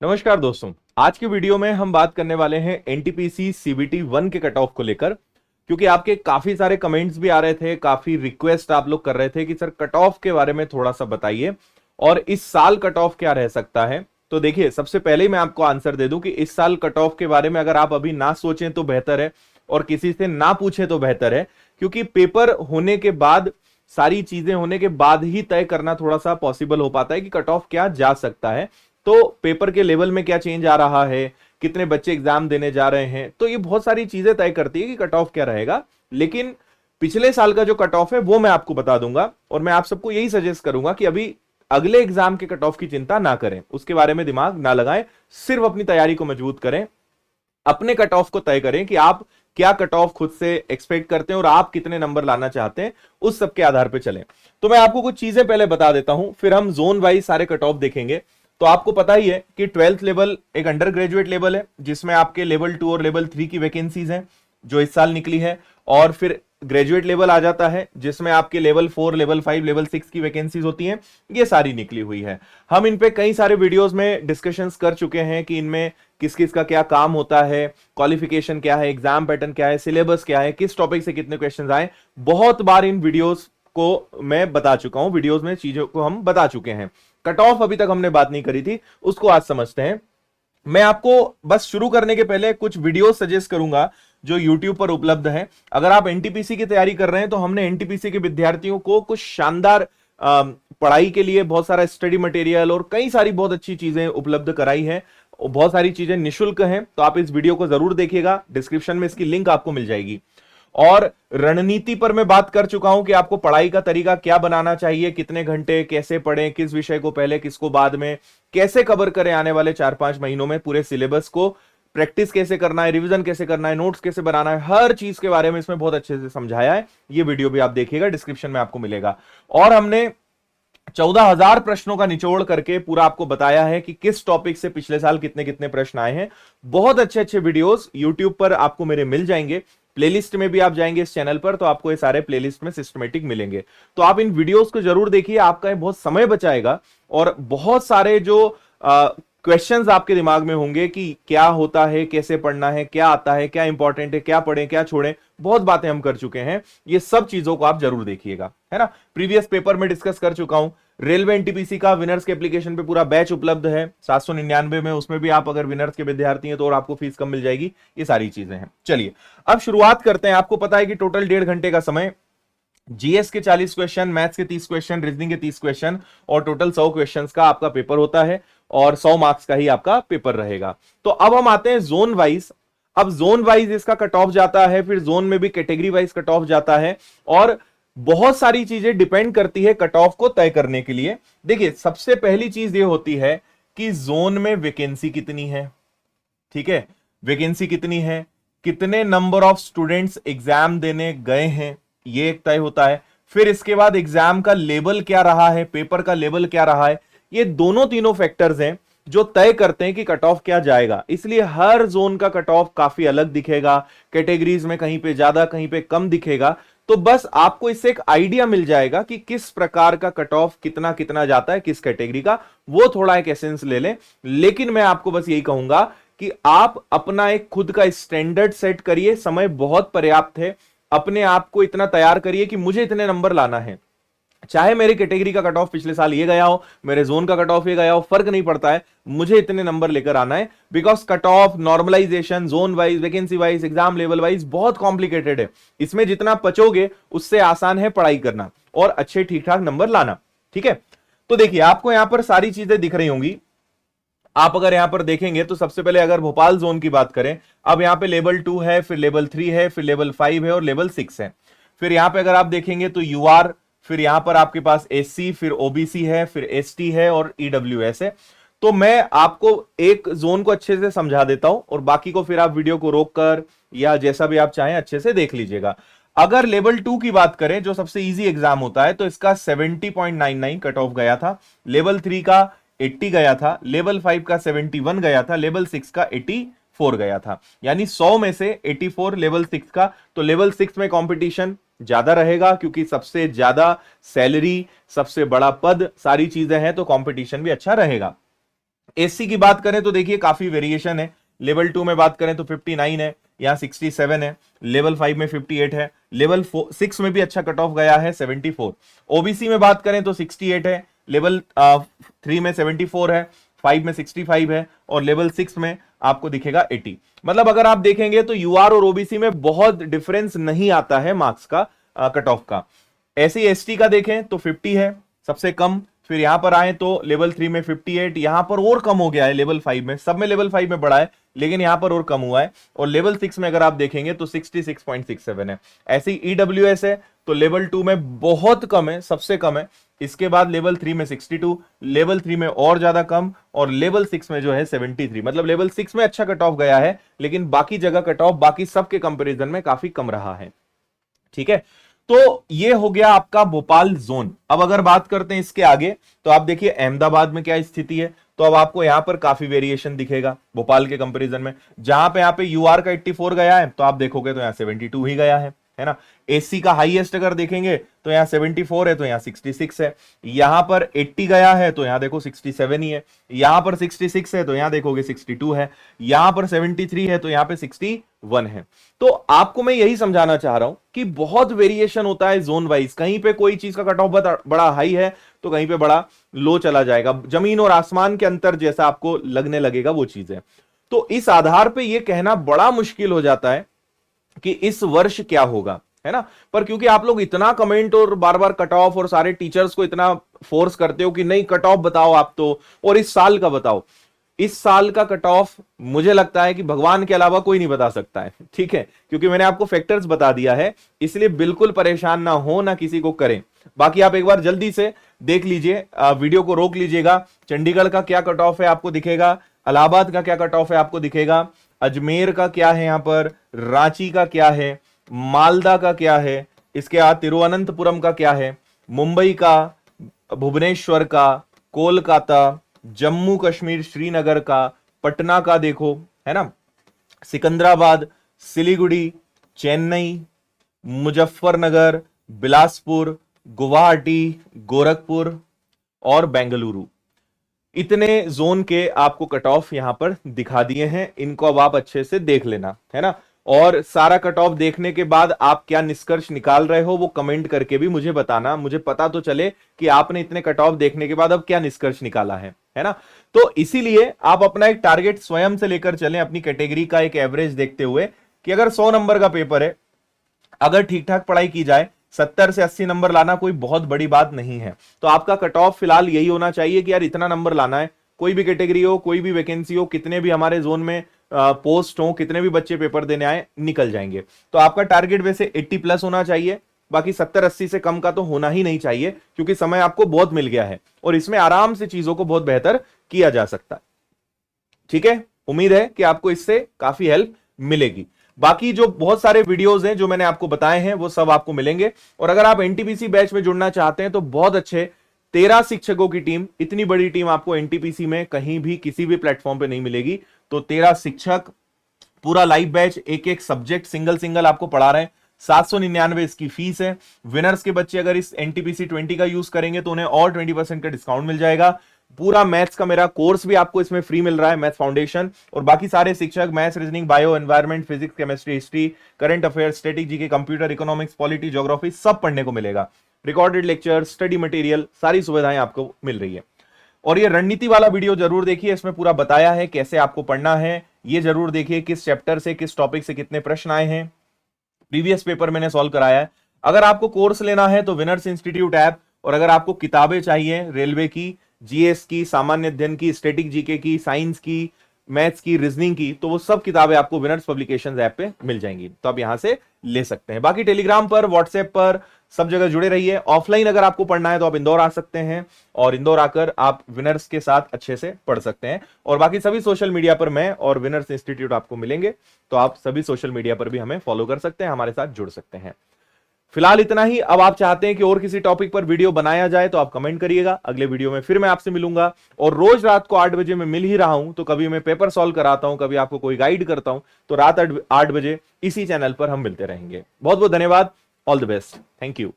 नमस्कार दोस्तों। आज के वीडियो में हम बात करने वाले हैं एनटीपीसी सीबीटी 1 के कट ऑफ को लेकर, क्योंकि आपके काफी सारे कमेंट्स भी आ रहे थे, काफी रिक्वेस्ट आप लोग कर रहे थे कि सर कट ऑफ के बारे में थोड़ा सा बताइए और इस साल कट ऑफ क्या रह सकता है। तो देखिए, सबसे पहले ही मैं आपको आंसर दे दूं कि इस साल कट ऑफ के बारे में अगर आप अभी ना सोचें तो बेहतर है और किसी से ना पूछें तो बेहतर है, क्योंकि पेपर होने के बाद, सारी चीजें होने के बाद ही तय करना थोड़ा सा पॉसिबल हो पाता है कि कट ऑफ क्या जा सकता है। तो पेपर के लेवल में क्या चेंज आ रहा है, कितने बच्चे एग्जाम देने जा रहे हैं, तो ये बहुत सारी चीजें तय करती है कि कट ऑफ क्या रहेगा। लेकिन पिछले साल का जो कट ऑफ है वो मैं आपको बता दूंगा और मैं आप सबको यही सजेस्ट करूंगा कि अभी अगले एग्जाम के कट ऑफ की चिंता ना करें, उसके बारे में दिमाग ना लगाएं, सिर्फ अपनी तैयारी को मजबूत करें, अपने कट ऑफ को तय करें कि आप क्या कट ऑफ खुद से एक्सपेक्ट करते हैं और आप कितने नंबर लाना चाहते हैं, उस सब के आधार पर चलें। तो मैं आपको कुछ चीजें पहले बता देता हूं, फिर हम जोन वाइज सारे कट ऑफ देखेंगे। तो आपको पता ही है कि 12th लेवल एक अंडर ग्रेजुएट लेवल है, जिसमें आपके लेवल 2 और लेवल 3 की वैकेंसीज हैं जो इस साल निकली है, और फिर ग्रेजुएट लेवल आ जाता है जिसमें आपके लेवल 4, लेवल 5, लेवल 6 की वैकेंसीज होती हैं। ये सारी निकली हुई है। हम इन पे कई सारे वीडियोस में डिस्कशंस कर चुके हैं कि इनमें किस किस का क्या काम होता है, क्वालिफिकेशन क्या है, एग्जाम पैटर्न क्या है, सिलेबस क्या है, किस टॉपिक से कितने क्वेश्चन आए। बहुत बार इन वीडियोस को मैं बता चुका हूं, वीडियोस में चीजों को हम बता चुके हैं। कट ऑफ अभी तक हमने बात नहीं करी थी, उसको आज समझते हैं। मैं आपको बस शुरू करने के पहले कुछ वीडियो सजेस्ट करूंगा जो YouTube पर उपलब्ध है। अगर आप एनटीपीसी की तैयारी कर रहे हैं तो हमने एनटीपीसी के विद्यार्थियों को कुछ शानदार पढ़ाई के लिए बहुत सारा स्टडी मटेरियल और कई सारी बहुत अच्छी चीजें उपलब्ध कराई है। बहुत सारी चीजें निशुल्क हैं, तो आप इस वीडियो को जरूर देखिएगा, डिस्क्रिप्शन में इसकी लिंक आपको मिल जाएगी। और रणनीति पर मैं बात कर चुका हूं कि आपको पढ़ाई का तरीका क्या बनाना चाहिए, कितने घंटे, कैसे पढ़ें, किस विषय को पहले किसको बाद में, कैसे कवर करें आने वाले 4-5 महीनों में पूरे सिलेबस को, प्रैक्टिस कैसे करना है, रिवीजन कैसे करना है, नोट्स कैसे बनाना है, हर चीज के बारे में इसमें बहुत अच्छे से समझाया है। ये वीडियो भी आप देखिएगा, डिस्क्रिप्शन में आपको मिलेगा। और हमने 14,000 प्रश्नों का निचोड़ करके पूरा आपको बताया है कि किस टॉपिक से पिछले साल कितने कितने प्रश्न आए हैं। बहुत अच्छे अच्छे वीडियोस YouTube पर आपको मेरे मिल जाएंगे। प्लेलिस्ट में भी आप जाएंगे इस चैनल पर तो आपको ये सारे प्लेलिस्ट में सिस्टमेटिक मिलेंगे। तो आप इन वीडियोस को जरूर देखिए, आपका ये बहुत समय बचाएगा और बहुत सारे जो क्वेश्चंस आपके दिमाग में होंगे कि क्या होता है, कैसे पढ़ना है, क्या आता है, क्या इंपॉर्टेंट है, क्या पढ़ें क्या छोड़ें, बहुत बातें हम कर चुके हैं। ये सब चीजों को आप जरूर देखिएगा, है ना। प्रीवियस पेपर में डिस्कस कर चुका हूं। रेलवे एनटीपीसी का विनर्स के एप्लीकेशन पे पूरा बैच उपलब्ध है 799 में, उसमें भी आप अगर विनर्स के विद्यार्थी हैं तो और आपको फीस कम मिल जाएगी। ये सारी चीजें हैं। चलिए अब शुरुआत करते हैं। आपको पता है कि टोटल 1.5 घंटे का समय, जीएस के 40 क्वेश्चन, मैथ्स के 30 क्वेश्चन, रीजनिंग के 30 क्वेश्चन और टोटल 100 क्वेश्चन का आपका पेपर होता है और 100 मार्क्स का ही आपका पेपर रहेगा। तो अब हम आते हैं जोन वाइज। अब जोन वाइज इसका कट ऑफ जाता है, फिर जोन में भी कैटेगरी वाइज कट ऑफ जाता है और बहुत सारी चीजें डिपेंड करती है कट ऑफ को तय करने के लिए। देखिए, सबसे पहली चीज ये होती है कि जोन में वैकेंसी कितनी है। ठीक है, वैकेंसी कितनी है, कितने नंबर ऑफ स्टूडेंट्स एग्जाम देने गए हैं, ये एक तय होता है। फिर इसके बाद एग्जाम का लेवल क्या रहा है, पेपर का लेवल क्या रहा है। ये दोनों तीनों फैक्टर्स हैं जो तय करते हैं कि कट ऑफ क्या जाएगा। इसलिए हर जोन का कट ऑफ काफी अलग दिखेगा, कैटेगरीज में कहीं पे ज्यादा कहीं पे कम दिखेगा। तो बस आपको इससे एक आइडिया मिल जाएगा कि किस प्रकार का कट ऑफ कितना कितना जाता है, किस कैटेगरी का, वो थोड़ा एक एसेंस ले लें। लेकिन मैं आपको बस यही कहूंगा कि आप अपना एक खुद का स्टैंडर्ड सेट करिए, समय बहुत पर्याप्त है। अपने आप को इतना तैयार करिए कि मुझे इतने नंबर लाना है, चाहे मेरी कैटेगरी का कट ऑफ पिछले साल ये गया हो, मेरे जोन का कट ऑफ ये गया हो, फर्क नहीं पड़ता है, मुझे इतने नंबर लेकर आना है। Because cut off, normalisation, zone wise, vacancy wise, exam level wise बहुत कॉम्प्लिकेटेड है। इसमें जितना पचोगे उससे आसान है पढ़ाई करना और अच्छे ठीक ठाक नंबर लाना। ठीक है, तो देखिए आपको यहां पर सारी चीजें दिख रही होंगी। आप अगर यहां पर देखेंगे तो सबसे पहले अगर भोपाल जोन की बात करें, अब यहां पे लेवल 2 है, फिर लेवल 3 है, फिर लेवल 5 है और लेवल 6 है। फिर यहां पे अगर आप देखेंगे तो यूआर, फिर यहां पर आपके पास एससी, फिर ओबीसी है, फिर एसटी है और ईडब्ल्यूएस है। तो मैं आपको एक जोन को अच्छे से समझा देता हूं और बाकी को फिर आप वीडियो को रोककर या जैसा भी आप चाहें अच्छे से देख लीजिएगा। अगर लेवल 2 की बात करें जो सबसे इजी एग्जाम होता है, तो इसका 70.99 कट ऑफ गया था, लेवल 3 का 80 गया था, लेवल 5 का 71 गया था, लेवल 6 का 84 गया था। यानी 100 में से 84 लेवल 6 का। तो लेवल 6 में कंपटीशन ज्यादा रहेगा क्योंकि सबसे ज्यादा सैलरी, सबसे बड़ा पद, सारी चीजें हैं, तो कंपटीशन भी अच्छा रहेगा। एससी की बात करें तो देखिए काफी वेरिएशन है। लेवल 2 में बात करें तो 59 है, यहाँ 67 है, लेवल 5 में 58 है, लेवल 6 में भी अच्छा कट ऑफ गया है 74। ओबीसी में बात करें तो 68 है, लेवल 3 में 74 है, 5 में 65 है, और लेवल 6 में आपको दिखेगा 80। मतलब अगर आप देखेंगे तो यूआर और ओबीसी में बहुत डिफरेंस नहीं आता है मार्क्स का, कट ऑफ का। एससी एसटी का देखें तो 50 है सबसे कम, फिर यहां पर आए तो लेवल 3 में 58, यहां पर और कम हो गया है लेवल 5 में, सब में लेवल 5 में बढ़ा है लेकिन यहां पर और कम हुआ है। और लेवल 6 में अगर आप देखेंगे तो 66.67 है। ऐसी ईडब्ल्यूएस है तो लेवल 2 में बहुत कम है, सबसे कम है। इसके बाद लेवल 3 में 62, लेवल 3 में और ज्यादा कम, और लेवल 6 में जो है 73। मतलब लेवल 6 में अच्छा कट ऑफ गया है लेकिन बाकी जगह कट ऑफ बाकी सबके कंपेरिजन में काफी कम रहा है। ठीक है, तो ये हो गया आपका भोपाल जोन। अब अगर बात करते हैं इसके आगे तो आप देखिए अहमदाबाद में क्या स्थिति है। तो अब आपको यहां पर काफी वेरिएशन दिखेगा भोपाल के कंपैरिजन में। जहां पे यहां पे यूआर का 84 गया है तो आप देखोगे तो यहां 72 ही गया है ना। एससी का हाईएस्ट अगर देखेंगे तो यहां 74 है तो यहां 66 है, यहां पर 80 गया है तो यहां देखो 67 ही है, यहां पर 66 है तो यहां देखोगे 62 है, यहां पर 73 है तो यहां पे 61 है। तो आपको मैं यही समझाना चाह रहा हूं कि बहुत वेरिएशन होता है जोन वाइज। कहीं पे कोई चीज का कट ऑफ बड़ा हाई है तो कहीं पे बड़ा लो चला जाएगा, जमीन और आसमान के अंतर जैसा आपको लगने लगेगा वो चीज है। तो इस आधार पे यह कहना बड़ा मुश्किल हो जाता है कि इस वर्ष क्या होगा, है ना। पर क्योंकि आप लोग इतना कमेंट और बार बार कट ऑफ और सारे टीचर्स को इतना फोर्स करते हो कि नहीं कट ऑफ बताओ आप तो, और इस साल का बताओ। इस साल का कट ऑफ मुझे लगता है कि भगवान के अलावा कोई नहीं बता सकता है, ठीक है, क्योंकि मैंने आपको फैक्टर्स बता दिया है। इसलिए बिल्कुल परेशान ना हो, ना किसी को करें। बाकी आप एक बार जल्दी से देख लीजिए, वीडियो को रोक लीजिएगा। चंडीगढ़ का क्या कट ऑफ है आपको दिखेगा, इलाहाबाद का क्या कट ऑफ है आपको दिखेगा, अजमेर का क्या है, यहां पर रांची का क्या है, मालदा का क्या है, इसके बाद तिरुवनंतपुरम का क्या है, मुंबई का, भुवनेश्वर का, कोलकाता, जम्मू कश्मीर श्रीनगर का, पटना का देखो, है ना, सिकंदराबाद, सिलीगुड़ी, चेन्नई, मुजफ्फरनगर, बिलासपुर, गुवाहाटी, गोरखपुर और बेंगलुरु। इतने जोन के आपको कट ऑफ यहां पर दिखा दिए हैं। इनको अब आप अच्छे से देख लेना, है ना। और सारा कट ऑफ देखने के बाद आप क्या निष्कर्ष निकाल रहे हो वो कमेंट करके भी मुझे बताना, मुझे पता तो चले कि आपने इतने कट ऑफ देखने के बाद अब क्या निष्कर्ष निकाला है ना। तो इसीलिए आप अपना एक टारगेट स्वयं से लेकर चलें, अपनी कैटेगरी का एक एवरेज देखते हुए कि अगर 100 नंबर का पेपर है, अगर ठीक ठाक पढ़ाई की जाए 70 से 80 नंबर लाना कोई बहुत बड़ी बात नहीं है। तो आपका कट ऑफ फिलहाल यही होना चाहिए कि यार इतना नंबर लाना है। कोई भी कैटेगरी हो, कोई भी वैकेंसी हो, कितने भी हमारे जोन में पोस्ट हो, कितने भी बच्चे पेपर देने आए, निकल जाएंगे। तो आपका टारगेट वैसे 80 प्लस होना चाहिए, बाकी 70-80 से कम का तो होना ही नहीं चाहिए, क्योंकि समय आपको बहुत मिल गया है और इसमें आराम से चीजों को बहुत बेहतर किया जा सकता है। ठीक है, उम्मीद है कि आपको इससे काफी हेल्प मिलेगी। बाकी जो बहुत सारे वीडियोस हैं जो मैंने आपको बताए हैं वो सब आपको मिलेंगे। और अगर आप एनटीपीसी बैच में जुड़ना चाहते हैं तो बहुत अच्छे 13 शिक्षकों की टीम, इतनी बड़ी टीम आपको एनटीपीसी में कहीं भी किसी भी प्लेटफॉर्म पे नहीं मिलेगी। तो 13 शिक्षक, पूरा लाइव बैच, एक एक सब्जेक्ट सिंगल आपको पढ़ा रहे हैं। 799 इसकी फीस है। विनर्स के बच्चे अगर इस एनटीपीसी 20 का यूज करेंगे तो उन्हें और 20% का डिस्काउंट मिल जाएगा। पूरा मैथ्स का मेरा कोर्स भी आपको इसमें फ्री मिल रहा है, मैथ्स फाउंडेशन, और बाकी सारे शिक्षक maths, reasoning, bio, environment, physics, chemistry, history, current affairs, static GK, computer, economics, polity, geography सब पढ़ने को मिलेगा। रिकॉर्डेड लेक्चर, स्टडी मटेरियल, सारी सुविधाएं आपको मिल रही है। और ये रणनीति वाला वीडियो जरूर देखिए, इसमें पूरा बताया है कैसे आपको पढ़ना है। ये जरूर देखिए किस चैप्टर से, किस टॉपिक से कितने प्रश्न आए हैं, प्रीवियस पेपर मैंने सॉल्व कराया है। अगर आपको कोर्स लेना है तो विनर्स इंस्टीट्यूट ऐप, और अगर आपको किताबें चाहिए रेलवे की, जीएस की, सामान्य अध्ययन की, स्टैटिक जीके की, साइंस की, मैथ्स की, रीजनिंग की, तो वो सब किताबें आपको विनर्स पब्लिकेशंस ऐप पे मिल जाएंगी, तो आप यहां से ले सकते हैं। बाकी टेलीग्राम पर, व्हाट्सएप पर, सब जगह जुड़े रहिए। ऑफलाइन अगर आपको पढ़ना है तो आप इंदौर आ सकते हैं, और इंदौर आकर आप विनर्स के साथ अच्छे से पढ़ सकते हैं। और बाकी सभी सोशल मीडिया पर मैं और विनर्स इंस्टीट्यूट आपको मिलेंगे, तो आप सभी सोशल मीडिया पर भी हमें फॉलो कर सकते हैं, हमारे साथ जुड़ सकते हैं। फिलहाल इतना ही। अब आप चाहते हैं कि और किसी टॉपिक पर वीडियो बनाया जाए तो आप कमेंट करिएगा, अगले वीडियो में फिर मैं आपसे मिलूंगा। और रोज रात को 8 बजे मैं मिल ही रहा हूं, तो कभी मैं पेपर सॉल्व कराता हूं, कभी आपको कोई गाइड करता हूं, तो रात 8 बजे इसी चैनल पर हम मिलते रहेंगे। बहुत बहुत धन्यवाद, all the best, thank you.